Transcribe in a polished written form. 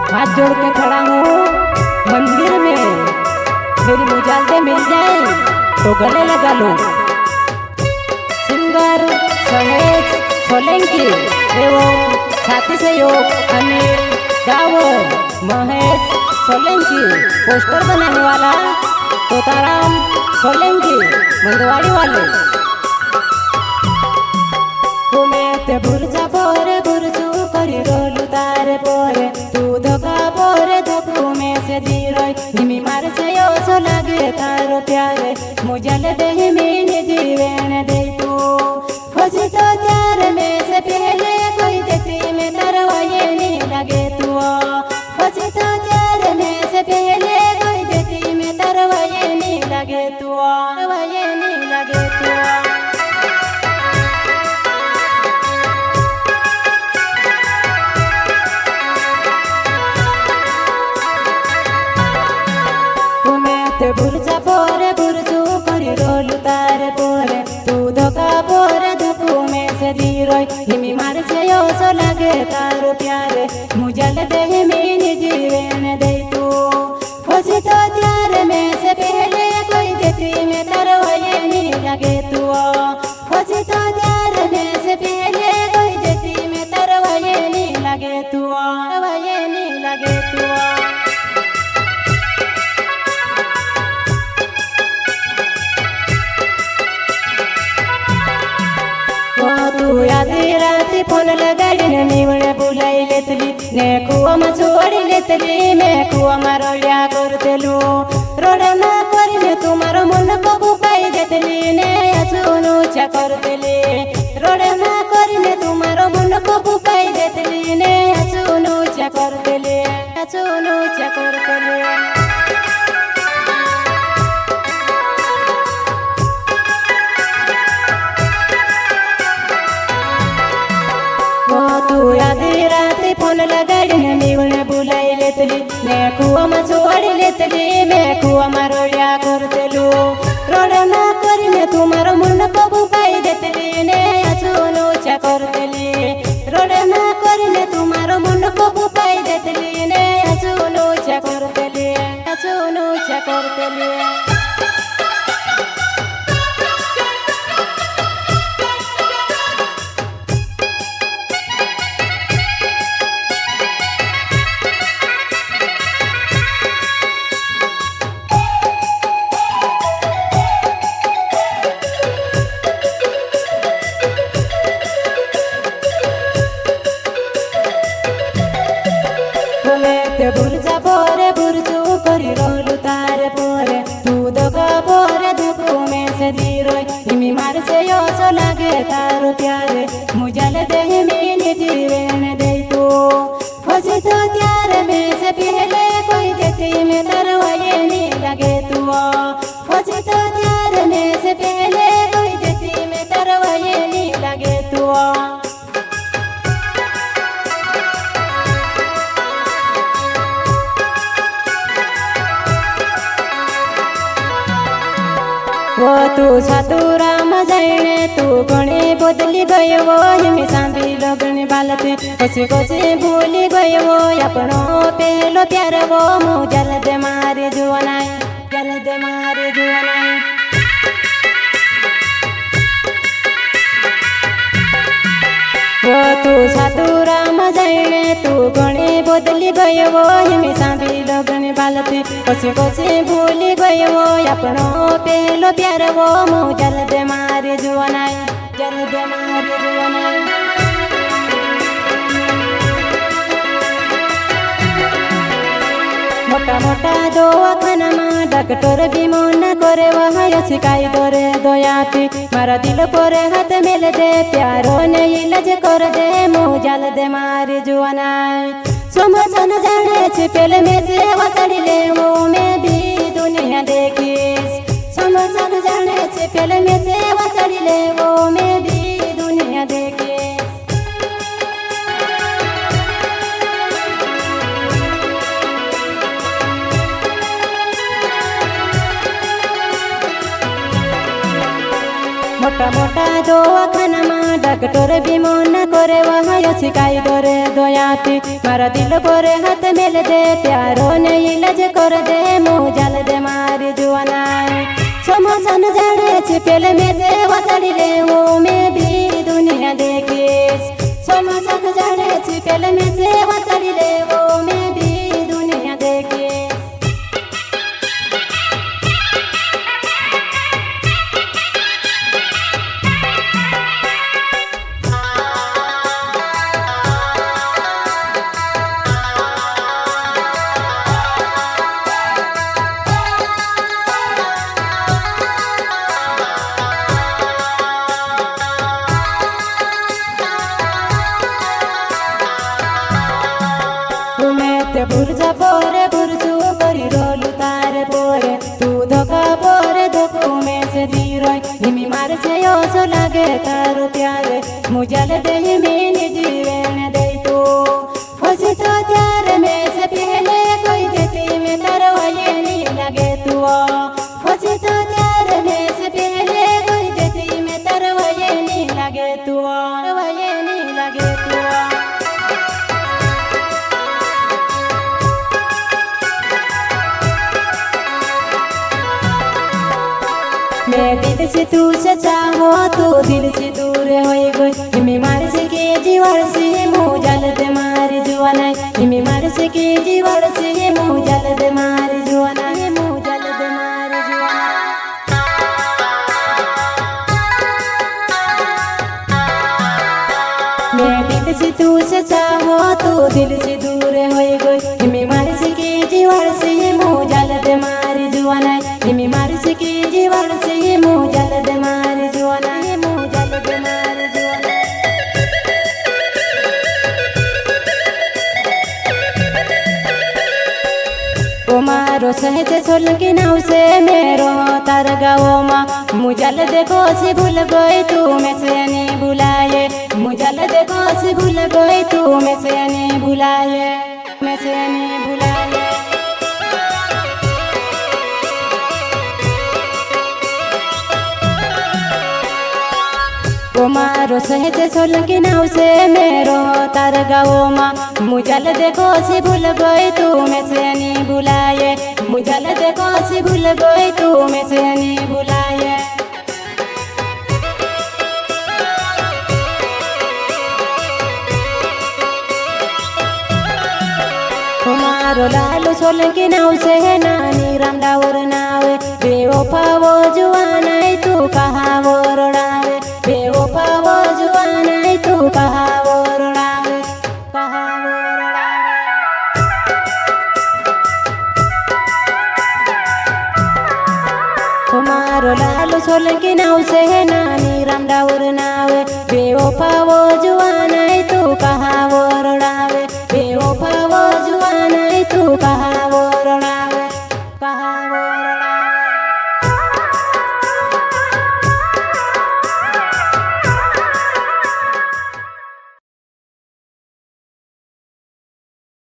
हाथ जोड़ के खड़ा हूँ मंदिर में, मेरी मुजालते मिल जाए तो गले लगा लो। सिंगर सहेज सोलंकी एवं साथी सहयोग अनिल गावर महेश सोलंकी, पोस्टर बनाने वाला तोताराम सोलंकी मंदवाड़ी वाले। तुम्हें ते बुरजा बोरे बुरजू करी रोलू तारे बोरे, तू धोखा बोरे धोखू में से दीरोय निमी मार से यो सो लागे तारो प्यारे, मुझल दे मीने जीवन दे तू खुशी तो त्यार में से पहले कोई देती में तरवा ये नहीं लगे तू, खुशी तो त्यार में से पहले कोई देती में तरवा ये नहीं लगे तू, तरवा ये नहीं लगे तू। बुरजा बोरे बुरजू करी रोलू तारे बोरे, तू धोखा बोरे धोखू में से दीरोय निमी मार से यो सो लागे तारो प्यारे, मुझल दे मीने जीवन दे तू खुशी तो त्यार में से पहले कोई देती में तरवा ये नहीं लगे तू, खुशी तो त्यार में से पहले कोई देती में तरवा ये नहीं लगे तू, तरवा ये नहीं लगे तू। आधी राती फोन लगाडीने निवणे बुलाई लेतली ने कुवामा छोडी लेतली, मैं कुवामा रोड्या करतेलू रोडमा करीने तुम्हारो मन को बुकाई देतली ने अचून ऊंचा करतेली, रोडमा करीने तुम्हारो मन को बुकाई देतली ने अचून ऊंचा करतेली, अचून ऊंचा करतेली। आधी राती फोन लगाडीने निवणे बुलाई लेतली ने कुवामा छोडी लेतली, मैं कुवामा रोड्या करतेलू रोडमा करीने तुम्हारो मन को बुकाई देतली ने अचून ऊंचा करतेली, रोडमा करीने तुम्हारो मन को बुकाई देतली ने अचून ऊंचा करतेली, अचून ऊंचा करतेली। बुरजा बोरे बुरजू करी रोलू तारे बोरे, तू धोखा बोरे धोखू में से दीरोय निमी मार से यो सो लागे तारो प्यारे, मुझल दे मीने जीवन दे तू खुशी तो त्यार में से पहले कोई देती में तरवा ये नहीं लगे तू, खुशी तो त्यार में से पहले कोई देती में तरवा ये नहीं लगे तू। वो तू सातुराम जाने तू घणे बदली गयो, हिमी सांभिलो घणी बालती कशी कशी भूली गयो, अपनो पहलो प्यार वो मुझल दे मारी जुवनाई, जल दे मारी जुवनाई। वो तू सातुराम जाने तू घणे बदली गयो, हिमी सांभिलो घणी बालती कशी कशी भूली गयो, अपनो पहलो प्यार वो मुझल दे मारी जुवनाई, जल दे मारी जुवनाई। मोटा मोटा दवाखाना में डॉक्टर भी मना करे, वहाँ शिकाई करे दयापी मारा दिल पर हाथ मेल दे, प्यारो ने इलाज कर दे मुझल दे मारी जुवनाई। समझन जाने छे पहले में से वतड़ी ले वो में भी दुनिया देखीस, समझन जाने छे पहले में से वतड़ी ले वो में भी दुनिया देखीस। मोटा मोटा दवाखाना में डॉक्टर भी मन करे वहाँ शिकाई करे दयाती मारा दिल पर हाथ मेल दे प्यारो ने इलाज कर दे मुझल दे मारी जुआना समोसन जाड़े छिपेल में से वसड़ी ले वो में भी दुनिया देखे समोसन जाड़े छिपेल में से वसड़ी ले वो में भी दुनिया देखे बुर्जा पोरे बुर्जू करी रोलू तारे पोरे तू धोखा पोरे धोखू में से जीरोय निमी मार से ओसो लागे तारो प्यारे मुझल दे मेने जीवन दे तू होसी तो त्यार में से पहले कोई देती में तरवाये नहीं लगे तू होसी तो त्यार में से पहले कोई देती में तरवाये नहीं लगे तू तरवाये नहीं लगे तू मैं दिल से तू सच्चा हो तो दिल से दूर होए गई मैं मार से के जीवन से मुझल दे मारी जुआना मैं मार से के जीवन से मुझल दे मारी जुआना मुझल दे मारी जुआना मैं दिल से तू सच्चा हो तो दिल से दूर होए गई मैं मार से के जीवन से मुझल दे मारी जुआना मैं मार से के जीवन से मुझल दे मारी जुआना मुझल दे मारी जुआना ओ मारो सहज सोल के नाव से मेरो तार गाओ माँ मुझल देखो से भूल गई तू मैं से नहीं बुलाए मुझल देखो से भूल गई तू मैं से नहीं बुलाए मैं से नहीं बुलाए ओ मारो सहज सोल के नाव से मेरो तार गाओ माँ मुझल देखो से भूल गई तू मैं से नहीं बुलाए मुझल देखो से भूल गई तू मैं से नहीं बुलाए मारो लालू सोल के नाव से है नानी राम डावर नावे बेवफा जुआना तू कहाँ वो रोड़ावे बेवफा जुआना तू कहाँ वो रोड़ावे कहाँ वो रोड़ावे मारो लालू सोल के नाव से है नानी राम डावर नावे बेवफा जुआना तू कहाँ वो रोड़ावे बेवफा